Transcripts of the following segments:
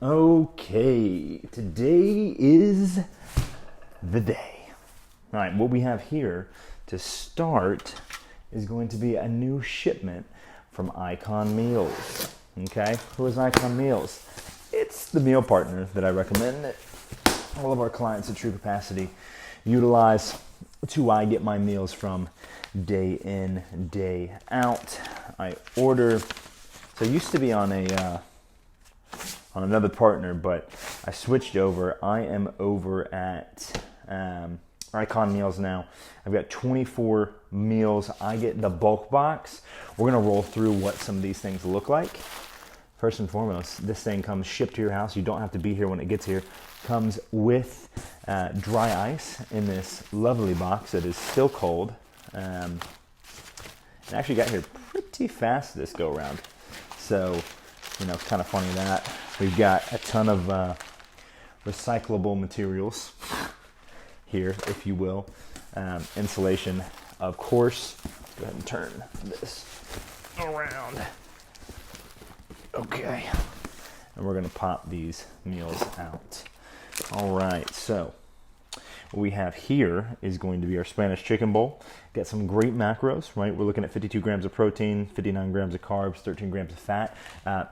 Okay, today is the day. All right, what we have here to start is going to be a new shipment from Icon Meals. Okay, who is Icon Meals? It's the meal partner that I recommend that all of our clients at TruCapacity utilize to I get my meals from day in, day out. I order, so I used to be on another partner, but I switched over. I am over at Icon Meals now. I've got 24 meals. I get the bulk box. We're gonna roll through what some of these things look like. First and foremost, this thing comes shipped to your house. You don't have to be here when it gets here. Comes with dry ice in this lovely box that is still cold. It actually got here pretty fast this go around. So, it's kind of funny that. We've got a ton of recyclable materials here, if you will. Insulation, of course. Let's go ahead and turn this around. Okay. And we're going to pop these meals out. All right, so what we have here is going to be our Spanish chicken bowl. Got some great macros, right? We're looking at 52 grams of protein, 59 grams of carbs, 13 grams of fat.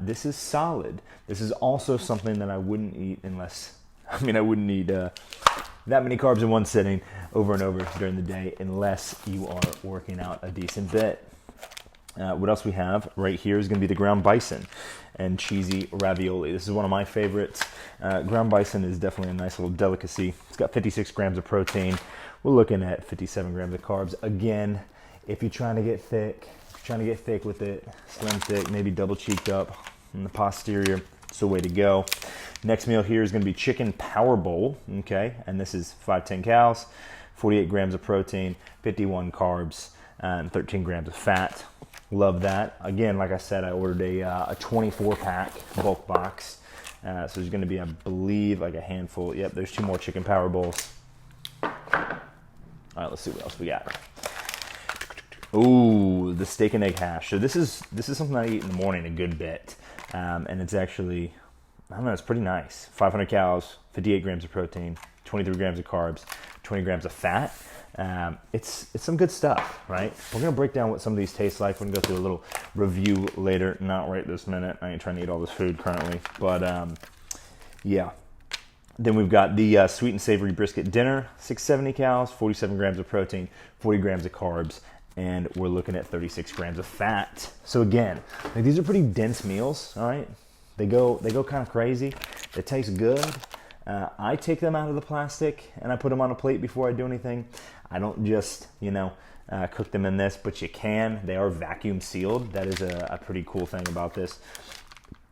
This is solid. This is also something that I wouldn't eat I wouldn't eat that many carbs in one sitting over and over during the day unless you are working out a decent bit. What else we have right here is going to be the ground bison and cheesy ravioli. This is one of my favorites. Ground bison is definitely a nice little delicacy. It's got 56 grams of protein. We're looking at 57 grams of carbs. Again, if you're trying to get thick, with it, slim thick, maybe double cheeked up in the posterior, it's the way to go. Next meal here is going to be chicken power bowl, okay? And this is 510 calories, 48 grams of protein, 51 carbs, and 13 grams of fat. Love that. Again, like I said, I ordered a 24-pack bulk box. So there's going to be, I believe, like a handful. Yep, there's 2 more chicken power bowls. All right, let's see what else we got. Ooh, the steak and egg hash. So this is something I eat in the morning a good bit. And it's actually, I don't know, it's pretty nice. 500 calories, 58 grams of protein, 23 grams of carbs, 20 grams of fat. It's some good stuff, right? We're going to break down what some of these taste like. We're going to go through a little review later, not right this minute. I ain't trying to eat all this food currently, but yeah. Then we've got the sweet and savory brisket dinner, 670 calories, 47 grams of protein, 40 grams of carbs, and we're looking at 36 grams of fat. So again, these are pretty dense meals, all right? They go kind of crazy. It tastes good. I take them out of the plastic and I put them on a plate before I do anything. I don't just, cook them in this, but you can. They are vacuum sealed. That is a pretty cool thing about this.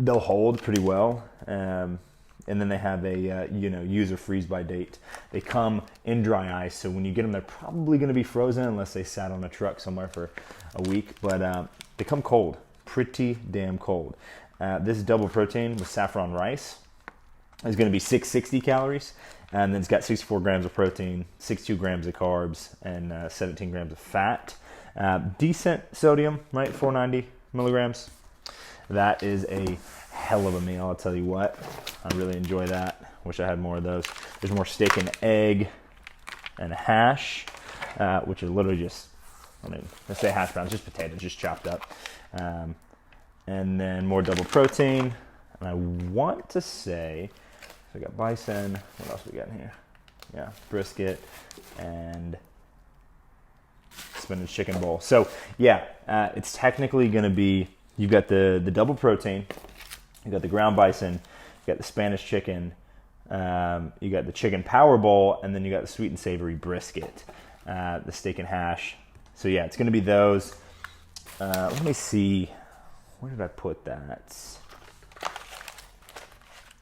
They'll hold pretty well. And then they have a, user freeze by date. They come in dry ice. So when you get them, they're probably going to be frozen unless they sat on a truck somewhere for a week. But they come cold, pretty damn cold. This double protein with saffron rice is going to be 660 calories, and then it's got 64 grams of protein, 62 grams of carbs, and 17 grams of fat. Decent sodium, right? 490 milligrams. That is a hell of a meal, I'll tell you what. I really enjoy that. Wish I had more of those. There's more steak and egg and hash, which are literally just, let's say hash browns, just potatoes, just chopped up. And then more double protein. And I want to say, so we got bison. What else we got in here? Yeah, brisket and spinach chicken bowl. So yeah, it's technically going to be, you've got the double protein, you got the ground bison, you got the Spanish chicken, you got the chicken power bowl, and then you got the sweet and savory brisket, the steak and hash. So yeah, it's going to be those. Let me see. Where did I put that?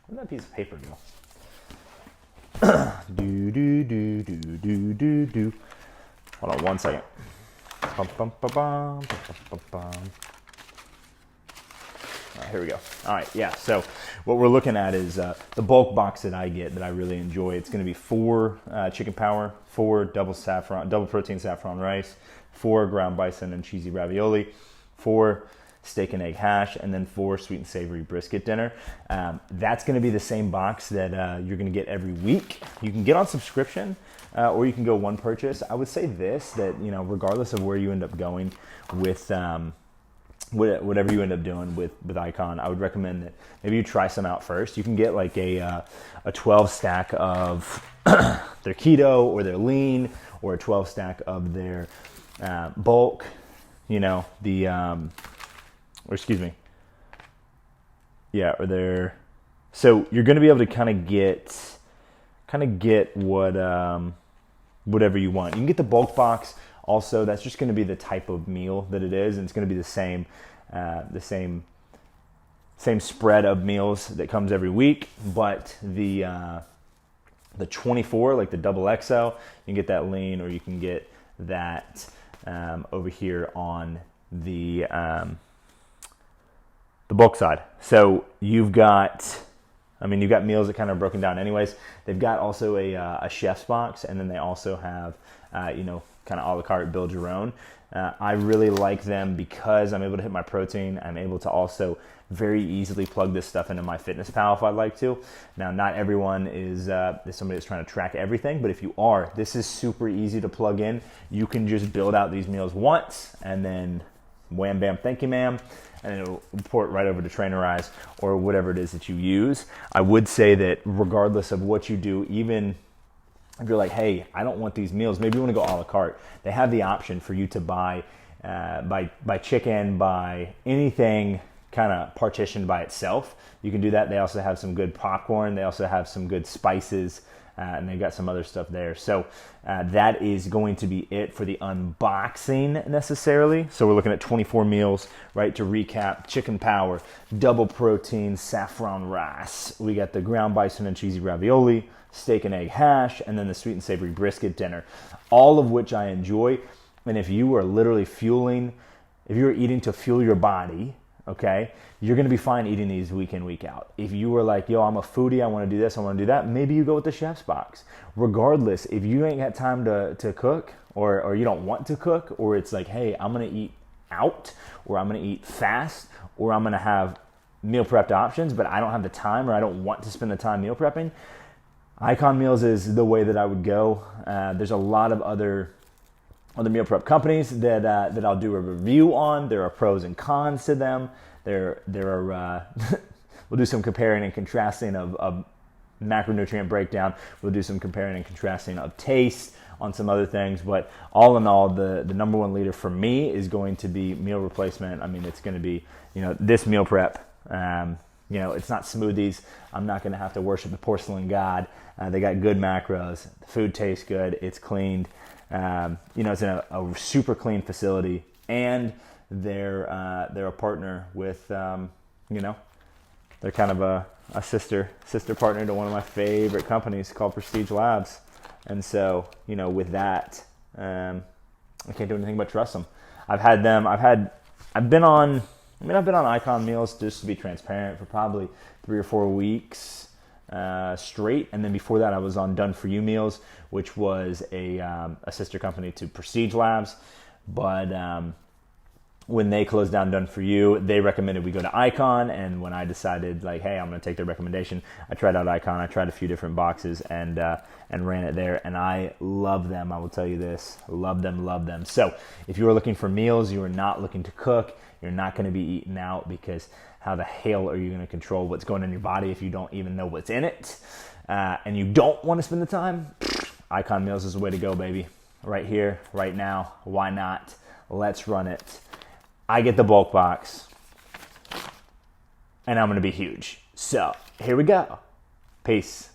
Where'd that piece of paper go? do. Hold on one second. Here we go. All right, yeah. So what we're looking at is the bulk box that I get that I really enjoy. It's going to be 4 chicken power, 4 double protein saffron rice, 4 ground bison and cheesy ravioli, 4 steak and egg hash, and then 4 sweet and savory brisket dinner. That's going to be the same box that you're going to get every week. You can get on subscription, or you can go one purchase. I would say this, that, you know, regardless of where you end up going with whatever you end up doing with Icon, I would recommend that maybe you try some out first. You can get like a 12 stack of their keto or their lean, or a 12 stack of their bulk, you know, so you're going to be able to kind of get whatever you want. You can get the bulk box also. That's just going to be the type of meal that it is, and it's going to be the same spread of meals that comes every week. But the 24, like the double XL, you can get that lean, or you can get that over here on the bulk side. So you've got meals that kind of are broken down anyways. They've got also a chef's box, and then they also have, kind of a la carte, build your own. I really like them because I'm able to hit my protein. I'm able to also very easily plug this stuff into my Fitness Pal if I'd like to. Now, not everyone is somebody that's trying to track everything, but if you are, this is super easy to plug in. You can just build out these meals once, and then wham, bam, thank you, ma'am, and it'll port right over to Trainerize or whatever it is that you use. I would say that regardless of what you do, even if you're like, hey, I don't want these meals, maybe you want to go a la carte, they have the option for you to buy chicken, buy anything kind of partitioned by itself. You can do that. They also have some good popcorn. They also have some good spices, and they've got some other stuff there. So that is going to be it for the unboxing necessarily. So we're looking at 24 meals, right? To recap: chicken power, double protein, saffron rice. We got the ground bison and cheesy ravioli, steak and egg hash, and then the sweet and savory brisket dinner, all of which I enjoy. And if you are literally if you're eating to fuel your body, okay, you're going to be fine eating these week in, week out. If you were like, yo, I'm a foodie, I want to do this, I want to do that, maybe you go with the chef's box. Regardless, if you ain't got time to cook, or you don't want to cook, or it's like, hey, I'm going to eat out, or I'm going to eat fast, or I'm going to have meal prepped options, but I don't have the time, or I don't want to spend the time meal prepping, Icon Meals is the way that I would go. There's a lot of other meal prep companies that I'll do a review on. There are pros and cons to them. There are we'll do some comparing and contrasting of macronutrient breakdown. We'll do some comparing and contrasting of taste on some other things. But all in all, the number one leader for me is going to be meal replacement. I mean, it's going to be, this meal prep. It's not smoothies. I'm not going to have to worship the porcelain god. They got good macros. The food tastes good. It's cleaned. It's in a super clean facility, and they're a partner with, they're kind of a sister partner to one of my favorite companies called Prestige Labs. And so, with that, I can't do anything but trust them. I've been on Icon Meals, just to be transparent, for probably 3 or 4 weeks straight, and then before that I was on Done For You Meals, which was a sister company to Prestige Labs. But when they closed down Done For You, they recommended we go to Icon, and when I decided, like, hey, I'm going to take their recommendation, I tried out Icon. I tried a few different boxes and ran it there, and I love them. I will tell you this, love them. So if you are looking for meals, you are not looking to cook, you're not going to be eating out, because how the hell are you going to control what's going in your body if you don't even know what's in it? And you don't want to spend the time? Icon Meals is the way to go, baby. Right here, right now. Why not? Let's run it. I get the bulk box, and I'm going to be huge. So here we go. Peace.